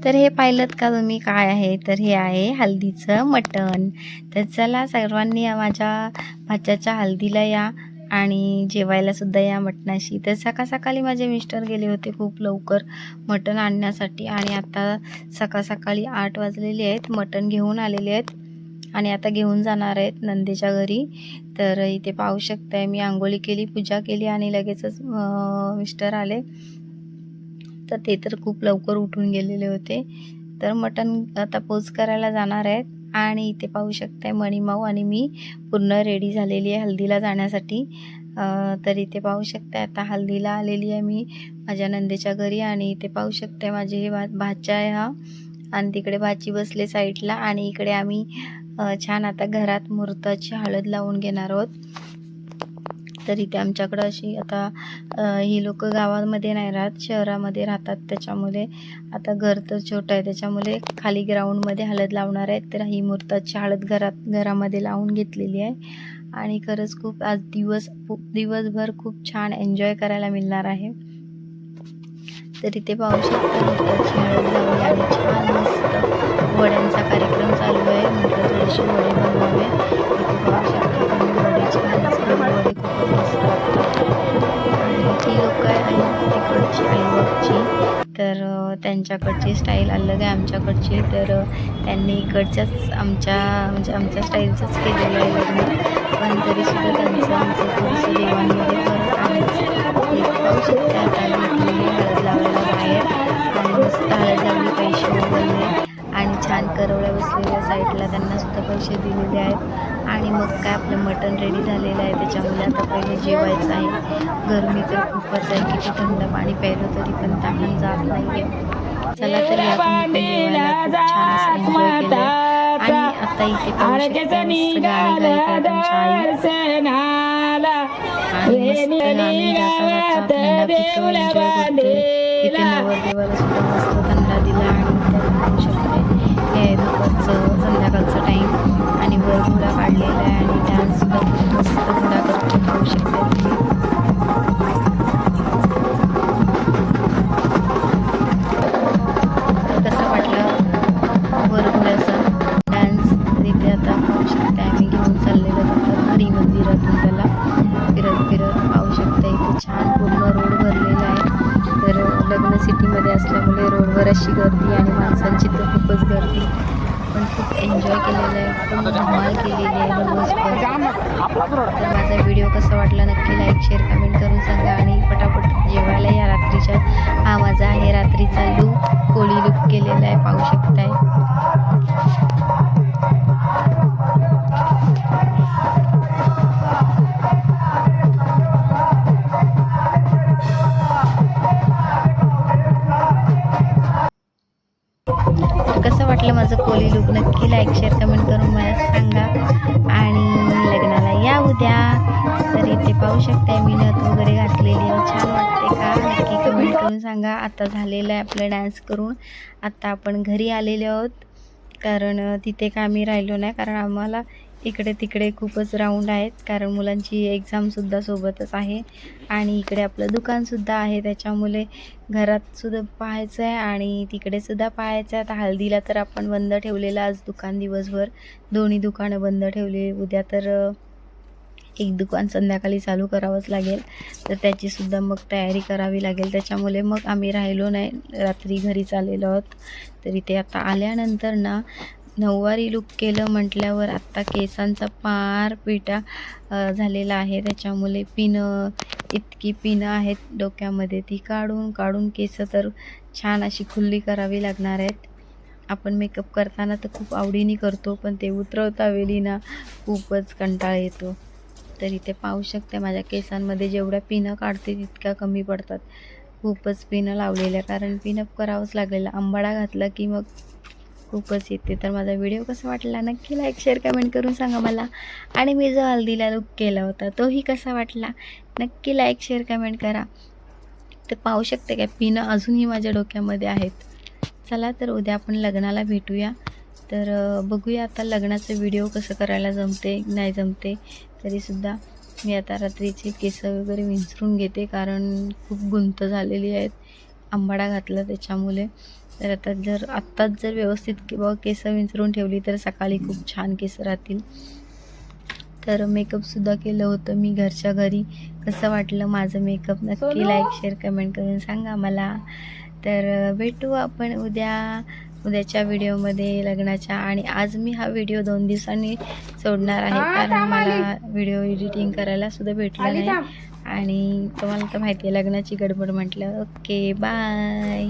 तर हे पाहिलंत का तुम्ही काय आहे, तर हे आहे हल्दीचं मटण. तर चला सर्वांनी माझ्या भाच्याच्या हल्दीला या आणि जेवायला सुद्धा या मटणाशी. तर सकाळी माझे मिस्टर गेले होते खूप लवकर मटण आणण्यासाठी आणि आता सकाळी 8 वाजलेले आहेत. मटण घेऊन आलेले आहेत आणि आता घेऊन जाणार आहेत नंदेच्या घरी. तर इथे पाहू शकताय मी अंघोळी केली, पूजा केली आणि लगेचच मिस्टर आले. तर ते तर खूप लवकर उठून गेलेले होते. तर मटण आता पोच करायला जाणार आहेत आणि इथे पाहू शकताय मणिमाऊ आणि मी पूर्ण रेडी झालेली आहे हल्दीला जाण्यासाठी. तर इथे पाहू शकताय आता हल्दीला आलेली आहे मी माझ्या नंदेच्या घरी आणि इथे पाहू शकताय माझे हे भाच्या आहे हा आणि तिकडे भाची बसले साईडला आणि इकडे आम्ही छान आता घरात मुहूर्ताची हळद लावून घेणार आहोत. तर इथे आमच्याकडं अशी आता ही लोक गावामध्ये नाही राहत, शहरामध्ये राहतात. त्याच्यामुळे आता घर तर छोटं आहे, त्याच्यामुळे खाली ग्राउंडमध्ये हळद लावणार आहेत. तर ही मुहूर्ताची हळद घरामध्ये लावून घेतलेली आहे आणि खरंच खूप आज दिवसभर खूप छान एन्जॉय करायला मिळणार आहे. तर इथे पाहू शकता मुहूर्ताची हळद लावली आणि छान मस्त वड्यांचा कार्यक्रम चालू आहे. म्हटलं थोडेसे वडे बनवावे. इथे पाहू शकता तुम्ही वडे छान वडे खूप मस्त लागतात आणि ही लोक आहे तिकडची अलिबागची. तर त्यांच्याकडची स्टाईल अलग आहे आमच्याकडची. तर त्यांनी इकडच्याच आमच्या स्टाईलचंच केलेलं आहे लग्न, पण तरीसुद्धा त्यांचं आमचं थोडंसं देवांमध्ये फरक आहेच. पाहू शकता आता घेतलेली हळद लावायला बाहेर आणि मस्त हळद लावली, पैसे उगवले आणि छान करवल्या बसलेल्या साईडला त्यांना सुद्धा पैसे दिलेले आहेत. आणि मग काय आपलं मटण रेडी झालेलं आहे. त्याच्यामुळे आता पहिले जेवायचं आहे. गरमी तर खूपच आहे, किती थंड पाणी प्यायलं तरी पण तहान जात नाही आहे. चला तर या तुम्ही जेवायला खूप छान असं एन्जॉय केलं आणि आता इथे पाहू शकता मस्त गाणी गायतात आमच्या आई आणि मस्त गाणी गाता थंडा पितो एन्जॉय करतोय. इथे नवरदेवाला सुद्धा मस्त थंडा दिला आणि त्याला पाहू शकते हे दुपारचं संध्याकाळचं टाईम आणि वर घोडा काढलेला आहे आणि डान्स सुद्धा खूप मस्त घोडा करतो पाहू शकता तुम्ही. कसं वाटलं वर घोड्याचा डान्स. तिथे आता पाहू शकता आम्ही घेऊन चाललेलो होतो घरी मंदिरातून त्याला फिरत पाहू शकता. इथे छान पूर्ण रोड भरलेला आहे. तर लग्न सिटीमध्ये असल्यामुळे रोडवर अशी गर्दी आणि माणसांची तर खूपच गर्दी, पण खूप एन्जॉय केलेलं आहे, खूप धमाल केलेली आहे दिवसभर. तर माझा व्हिडिओ कसा वाटला नक्की लाईक शेअर कमेंट करून सांगा आणि पटापट जेवायला या रात्रीच्या. हा माझा आहे रात्रीचा लूक, कोळी लूक केलेला आहे पाहू शकताय. कसं वाटलं माझं कोळी लूक नक्की लाईक शेअर कमेंट करून मला सांगा आणि लग्नाला या उद्या. तर इथे पाहू शकताय मी नथ वगैरे घातलेली आहे, छान वाटते का नक्की कमेंट करून सांगा. आता झालेलं आहे आपलं डान्स करून, आता आपण घरी आलेलो आहोत. कारण तिथे काय आम्ही राहिलो नाही, कारण आम्हाला इकडे तिकडे खूपच राऊंड आहेत, कारण मुलांची एक्झामसुद्धा सोबतच आहे आणि इकडे आपलं दुकानसुद्धा आहे. त्याच्यामुळे घरातसुद्धा पाहायचं आहे आणि तिकडेसुद्धा पाहायचं आहे. आता हळदीला तर आपण बंद ठेवलेलं आज दुकान दिवसभर, दोन्ही दुकानं बंद ठेवली. उद्या तर एक दुकान संध्याकाळी चालू करावंच लागेल, तर त्याचीसुद्धा मग तयारी करावी लागेल. त्याच्यामुळे मग आम्ही राहिलो नाही, रात्री घरी चाललेलो आहोत. तर इथे आता आल्यानंतर ना नऊवारी लूक केलं म्हटल्यावर आत्ता केसांचा पार पिटा झालेला आहे. त्याच्यामुळे इतकी पिनं आहेत डोक्यामध्ये, ती काढून केस तर छान अशी खुल्ली करावी लागणार आहेत. आपण मेकअप करताना तर खूप आवडीने करतो, पण ते उतरवता वेळी ना खूपच कंटाळा येतो. तर इथे पाहू शकते माझ्या केसांमध्ये जेवढ्या पिनं काढते तितक्या कमी पडतात. खूपच पिनं लावलेल्या, कारण पिनअप करावंच लागलेलं. आंबाडा घातला की मग खूपच येते. तर माझा व्हिडिओ कसा वाटला नक्की लाईक शेअर कमेंट करून सांगा मला. आणि मी जो हल्दीला लूक केला होता तोही कसा वाटला नक्की लाईक शेअर कमेंट करा. तर पाहू शकते काय पिनं अजूनही माझ्या डोक्यामध्ये आहेत. चला तर उद्या आपण लग्नाला भेटूया. तर बघूया आता लग्नाचं व्हिडिओ कसं करायला जमते नाही जमते. तरीसुद्धा मी आता रात्रीचे केस वगैरे विंचरून घेते, कारण खूप गुंत झालेली आहेत आंबाडा घातला त्याच्यामुळे. तर आता आत्ताच जर व्यवस्थित केस विंचरून ठेवली तर सकाळी खूप छान केस राहतील. तर मेकअपसुद्धा केलं होतं मी घरच्या घरी. कसं वाटलं माझं मेकअप नक्की लाईक, शेअर, कमेंट करून सांगा मला. तर भेटू आपण उद्याच्या व्हिडिओमध्ये लग्नाच्या. आणि आज मी हा व्हिडिओ 2 दिवसांनी सोडणार आहे, कारण मला व्हिडिओ एडिटिंग करायला सुद्धा भेटलं नाही. आणि तुम्हाला तर माहिती आहे लग्नाची गडबड म्हटलं. Okay, bye.